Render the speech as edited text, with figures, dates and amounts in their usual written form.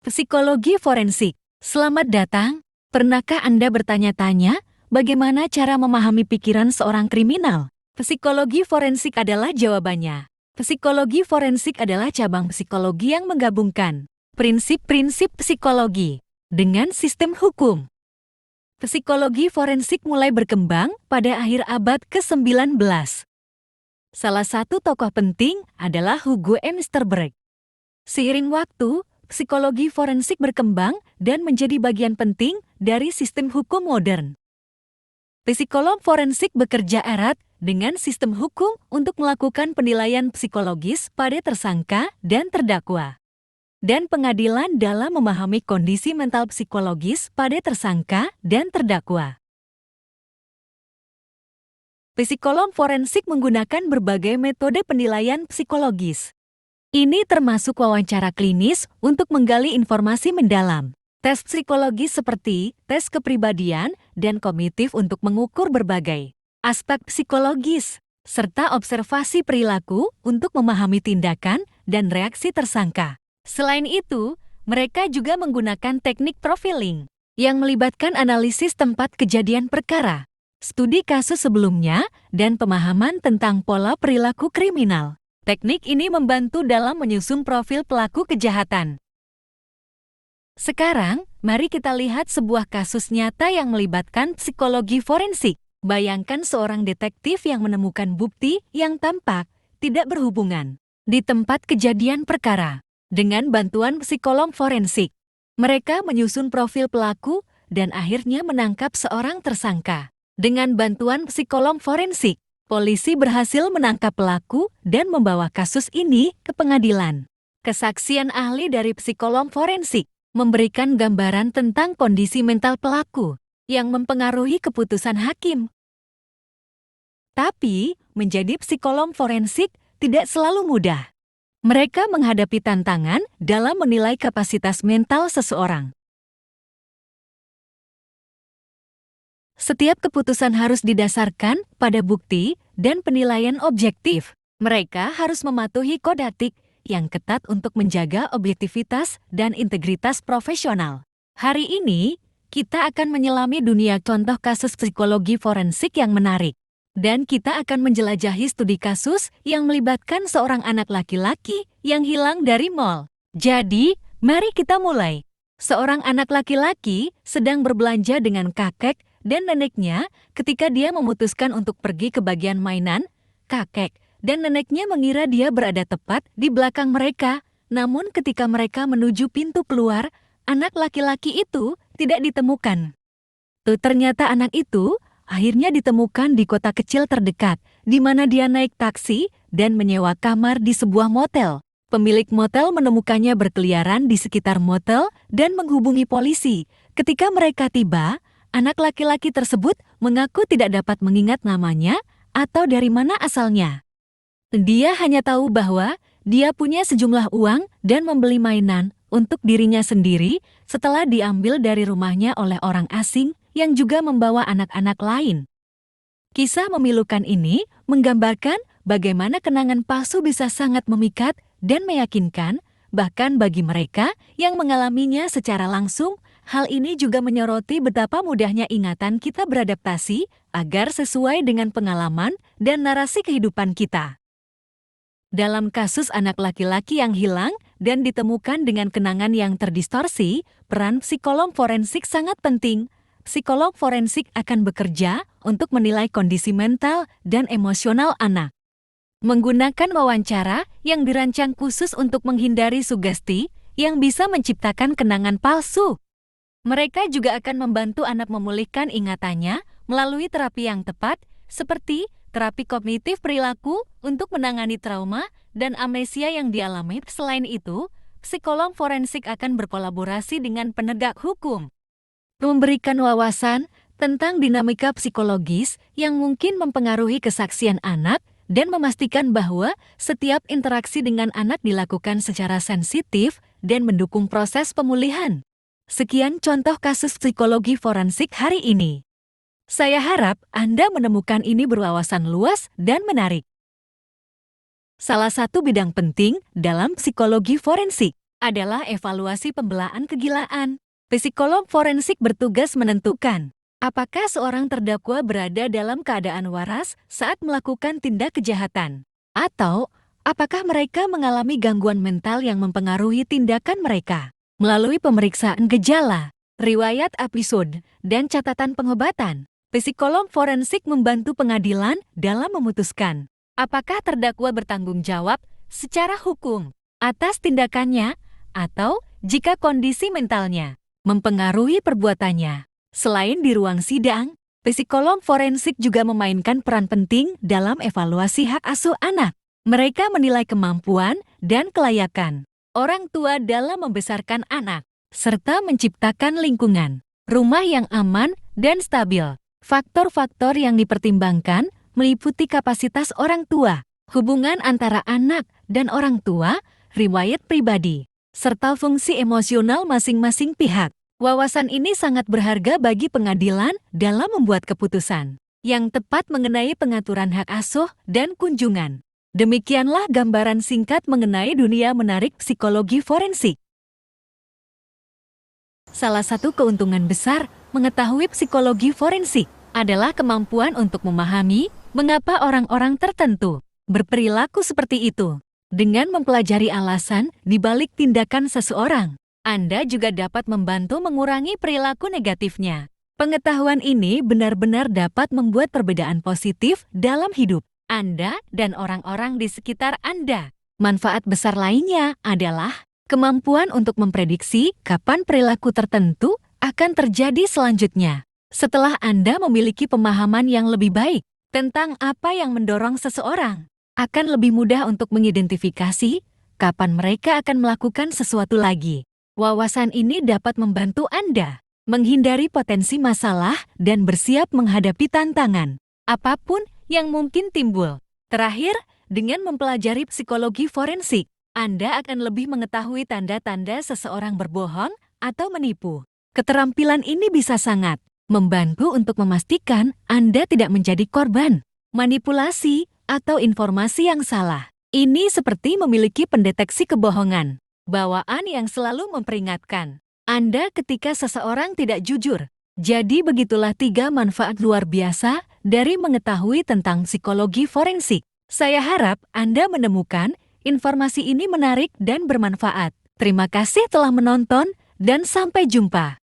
Psikologi forensik. Selamat datang. Pernahkah Anda bertanya-tanya bagaimana cara memahami pikiran seorang kriminal? Psikologi forensik adalah jawabannya. Psikologi forensik adalah cabang psikologi yang menggabungkan prinsip-prinsip psikologi dengan sistem hukum. Psikologi forensik mulai berkembang pada akhir abad ke-19. Salah satu tokoh penting adalah Hugo Emerberg. Seiring waktu, psikologi forensik berkembang dan menjadi bagian penting dari sistem hukum modern. Psikolog forensik bekerja erat dengan sistem hukum untuk melakukan penilaian psikologis pada tersangka dan terdakwa, dan pengadilan dalam memahami kondisi mental psikologis pada tersangka dan terdakwa. Psikolog forensik menggunakan berbagai metode penilaian psikologis. Ini termasuk wawancara klinis untuk menggali informasi mendalam, tes psikologis seperti tes kepribadian dan kognitif untuk mengukur berbagai aspek psikologis, serta observasi perilaku untuk memahami tindakan dan reaksi tersangka. Selain itu, mereka juga menggunakan teknik profiling yang melibatkan analisis tempat kejadian perkara, studi kasus sebelumnya, dan pemahaman tentang pola perilaku kriminal. Teknik ini membantu dalam menyusun profil pelaku kejahatan. Sekarang, mari kita lihat sebuah kasus nyata yang melibatkan psikologi forensik. Bayangkan seorang detektif yang menemukan bukti yang tampak tidak berhubungan di tempat kejadian perkara. Dengan bantuan psikolog forensik, mereka menyusun profil pelaku dan akhirnya menangkap seorang tersangka. Dengan bantuan psikolog forensik, polisi berhasil menangkap pelaku dan membawa kasus ini ke pengadilan. Kesaksian ahli dari psikolog forensik memberikan gambaran tentang kondisi mental pelaku yang mempengaruhi keputusan hakim. Tapi, menjadi psikolog forensik tidak selalu mudah. Mereka menghadapi tantangan dalam menilai kapasitas mental seseorang. Setiap keputusan harus didasarkan pada bukti dan penilaian objektif. Mereka harus mematuhi kode etik yang ketat untuk menjaga objektivitas dan integritas profesional. Hari ini, kita akan menyelami dunia contoh kasus psikologi forensik yang menarik. Dan kita akan menjelajahi studi kasus yang melibatkan seorang anak laki-laki yang hilang dari mal. Jadi, mari kita mulai. Seorang anak laki-laki sedang berbelanja dengan kakek dan neneknya ketika dia memutuskan untuk pergi ke bagian mainan. Kakek dan neneknya mengira dia berada tepat di belakang mereka. Namun ketika mereka menuju pintu keluar, anak laki-laki itu tidak ditemukan. Ternyata anak itu akhirnya ditemukan di kota kecil terdekat, di mana dia naik taksi dan menyewa kamar di sebuah motel. Pemilik motel menemukannya berkeliaran di sekitar motel dan menghubungi polisi. Ketika mereka tiba, anak laki-laki tersebut mengaku tidak dapat mengingat namanya atau dari mana asalnya. Dia hanya tahu bahwa dia punya sejumlah uang dan membeli mainan untuk dirinya sendiri setelah diambil dari rumahnya oleh orang asing yang juga membawa anak-anak lain. Kisah memilukan ini menggambarkan bagaimana kenangan palsu bisa sangat memikat dan meyakinkan, bahkan bagi mereka yang mengalaminya secara langsung. Hal ini juga menyoroti betapa mudahnya ingatan kita beradaptasi agar sesuai dengan pengalaman dan narasi kehidupan kita. Dalam kasus anak laki-laki yang hilang dan ditemukan dengan kenangan yang terdistorsi, peran psikolog forensik sangat penting. Psikolog forensik akan bekerja untuk menilai kondisi mental dan emosional anak. Menggunakan wawancara yang dirancang khusus untuk menghindari sugesti yang bisa menciptakan kenangan palsu. Mereka juga akan membantu anak memulihkan ingatannya melalui terapi yang tepat, seperti terapi kognitif perilaku untuk menangani trauma dan amnesia yang dialami. Selain itu, psikolog forensik akan berkolaborasi dengan penegak hukum, memberikan wawasan tentang dinamika psikologis yang mungkin mempengaruhi kesaksian anak dan memastikan bahwa setiap interaksi dengan anak dilakukan secara sensitif dan mendukung proses pemulihan. Sekian contoh kasus psikologi forensik hari ini. Saya harap Anda menemukan ini berwawasan luas dan menarik. Salah satu bidang penting dalam psikologi forensik adalah evaluasi pembelaan kegilaan. Psikolog forensik bertugas menentukan apakah seorang terdakwa berada dalam keadaan waras saat melakukan tindak kejahatan, atau apakah mereka mengalami gangguan mental yang mempengaruhi tindakan mereka. Melalui pemeriksaan gejala, riwayat episode, dan catatan pengobatan, psikolog forensik membantu pengadilan dalam memutuskan apakah terdakwa bertanggung jawab secara hukum atas tindakannya atau jika kondisi mentalnya mempengaruhi perbuatannya. Selain di ruang sidang, psikolog forensik juga memainkan peran penting dalam evaluasi hak asuh anak. Mereka menilai kemampuan dan kelayakan orang tua dalam membesarkan anak, serta menciptakan lingkungan rumah yang aman dan stabil. Faktor-faktor yang dipertimbangkan meliputi kapasitas orang tua, hubungan antara anak dan orang tua, riwayat pribadi, serta fungsi emosional masing-masing pihak. Wawasan ini sangat berharga bagi pengadilan dalam membuat keputusan yang tepat mengenai pengaturan hak asuh dan kunjungan. Demikianlah gambaran singkat mengenai dunia menarik psikologi forensik. Salah satu keuntungan besar mengetahui psikologi forensik adalah kemampuan untuk memahami mengapa orang-orang tertentu berperilaku seperti itu. Dengan mempelajari alasan di balik tindakan seseorang, Anda juga dapat membantu mengurangi perilaku negatifnya. Pengetahuan ini benar-benar dapat membuat perbedaan positif dalam hidup Anda dan orang-orang di sekitar Anda. Manfaat besar lainnya adalah kemampuan untuk memprediksi kapan perilaku tertentu akan terjadi selanjutnya. Setelah Anda memiliki pemahaman yang lebih baik tentang apa yang mendorong seseorang, akan lebih mudah untuk mengidentifikasi kapan mereka akan melakukan sesuatu lagi. Wawasan ini dapat membantu Anda menghindari potensi masalah dan bersiap menghadapi tantangan apapun yang mungkin timbul. Terakhir, dengan mempelajari psikologi forensik, Anda akan lebih mengetahui tanda-tanda seseorang berbohong atau menipu. Keterampilan ini bisa sangat membantu untuk memastikan Anda tidak menjadi korban manipulasi atau informasi yang salah. Ini seperti memiliki pendeteksi kebohongan, bawaan yang selalu memperingatkan Anda ketika seseorang tidak jujur. Jadi begitulah 3 manfaat luar biasa dari mengetahui tentang psikologi forensik. Saya harap Anda menemukan informasi ini menarik dan bermanfaat. Terima kasih telah menonton dan sampai jumpa.